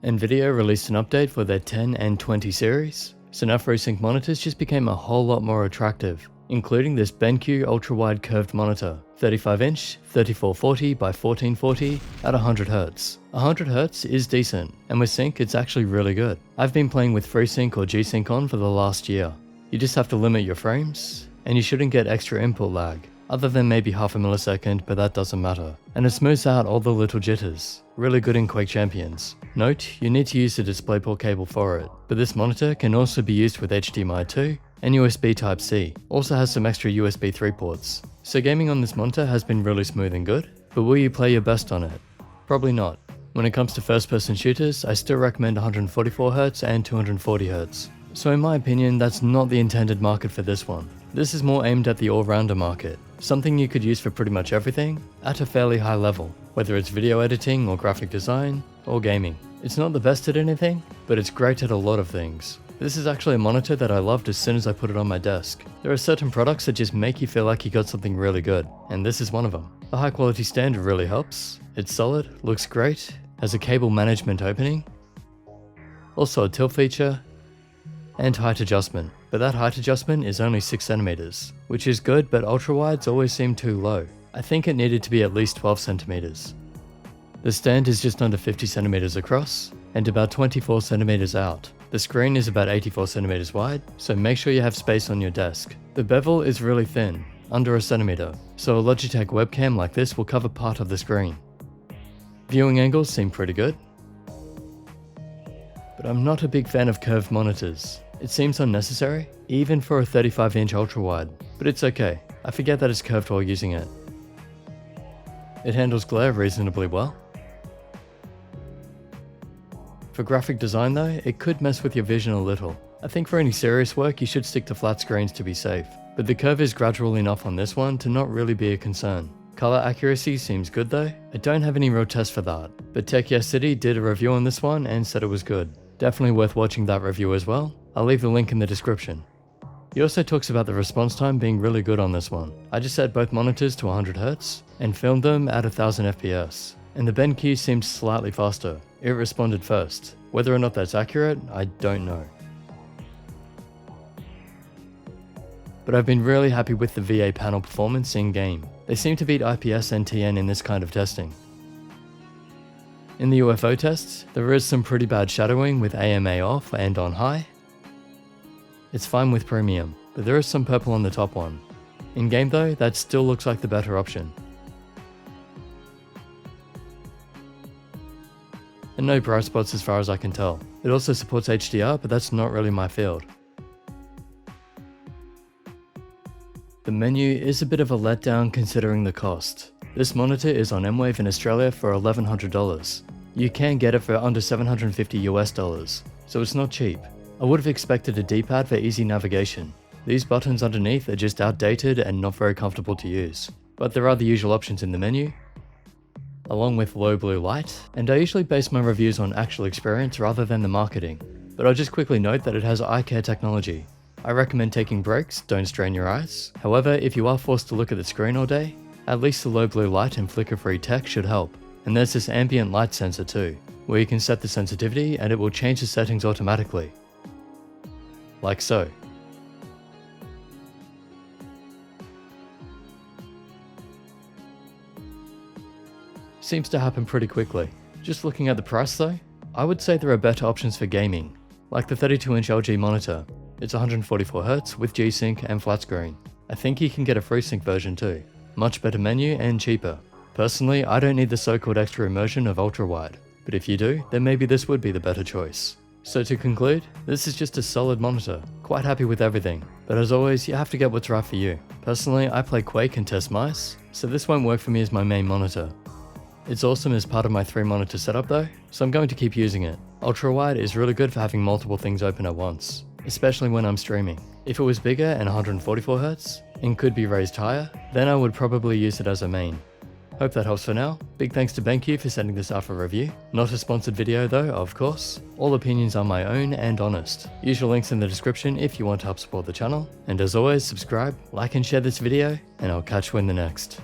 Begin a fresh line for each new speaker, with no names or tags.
NVIDIA released an update for their 10 and 20 series, so now FreeSync monitors just became a whole lot more attractive, including this BenQ Ultrawide curved monitor, 35-inch, 3440 by 1440 at 100Hz. 100Hz is decent, and with sync it's actually really good. I've been playing with FreeSync or G-Sync on for the last year. You just have to limit your frames, and you shouldn't get extra input lag, other than maybe half a millisecond, but that doesn't matter. And it smooths out all the little jitters. Really good in Quake Champions. Note, you need to use the DisplayPort cable for it, but this monitor can also be used with HDMI 2 and USB Type-C. Also has some extra USB 3 ports. So gaming on this monitor has been really smooth and good, but will you play your best on it? Probably not. When it comes to first-person shooters, I still recommend 144Hz and 240Hz. So in my opinion, that's not the intended market for this one. This is more aimed at the all-rounder market, something you could use for pretty much everything at a fairly high level, whether it's video editing or graphic design or gaming. It's not the best at anything, but it's great at a lot of things. This is actually a monitor that I loved as soon as I put it on my desk. There are certain products that just make you feel like you got something really good, and this is one of them. The high quality stand really helps. It's solid, looks great, has a cable management opening, also a tilt feature, and height adjustment. But that height adjustment is only 6cm, which is good, but ultrawides always seem too low. I think it needed to be at least 12cm. The stand is just under 50cm across, and about 24cm out. The screen is about 84cm wide, so make sure you have space on your desk. The bevel is really thin, under a centimeter, so a Logitech webcam like this will cover part of the screen. Viewing angles seem pretty good, but I'm not a big fan of curved monitors. It seems unnecessary, even for a 35-inch ultrawide, but it's okay. I forget that it's curved while using it. It handles glare reasonably well. For graphic design though, it could mess with your vision a little. I think for any serious work you should stick to flat screens to be safe, but the curve is gradual enough on this one to not really be a concern. Color accuracy seems good though. I don't have any real tests for that, but Tech Yes City did a review on this one and said it was good. Definitely worth watching that review as well. I'll leave the link in the description. He also talks about the response time being really good on this one. I just set both monitors to 100Hz and filmed them at 1000fps, and the BenQ seemed slightly faster. It responded first. Whether or not that's accurate, I don't know. But I've been really happy with the VA panel performance in game. They seem to beat IPS and TN in this kind of testing. In the UFO tests, there is some pretty bad shadowing with AMA off and on high. It's fine with premium, but there is some purple on the top one. In game though, that still looks like the better option. And no bright spots as far as I can tell. It also supports HDR, but that's not really my field. The menu is a bit of a letdown considering the cost. This monitor is on M-Wave in Australia for $1,100. You can get it for under $750 US, so it's not cheap. I would have expected a D-pad for easy navigation. These buttons underneath are just outdated and not very comfortable to use. But there are the usual options in the menu, along with low blue light, and I usually base my reviews on actual experience rather than the marketing. But I'll just quickly note that it has eye care technology. I recommend taking breaks, don't strain your eyes. However, if you are forced to look at the screen all day, at least the low blue light and flicker-free tech should help. And there's this ambient light sensor too, where you can set the sensitivity and it will change the settings automatically. Like so. Seems to happen pretty quickly. Just looking at the price though, I would say there are better options for gaming, like the 32-inch LG monitor. It's 144Hz with G-Sync and flat screen. I think you can get a FreeSync version too. Much better menu and cheaper. Personally, I don't need the so-called extra immersion of ultrawide, but if you do, then maybe this would be the better choice. So to conclude, this is just a solid monitor. Quite happy with everything, but as always, you have to get what's right for you. Personally, I play Quake and test mice, so this won't work for me as my main monitor. It's awesome as part of my 3-monitor setup though, so I'm going to keep using it. Ultrawide is really good for having multiple things open at once, especially when I'm streaming. If it was bigger and 144Hz, and could be raised higher, then I would probably use it as a main. Hope that helps for now. Big thanks to BenQ for sending this out for review. Not a sponsored video though, of course. All opinions are my own and honest. Usual links in the description if you want to help support the channel. And as always, subscribe, like and share this video, and I'll catch you in the next.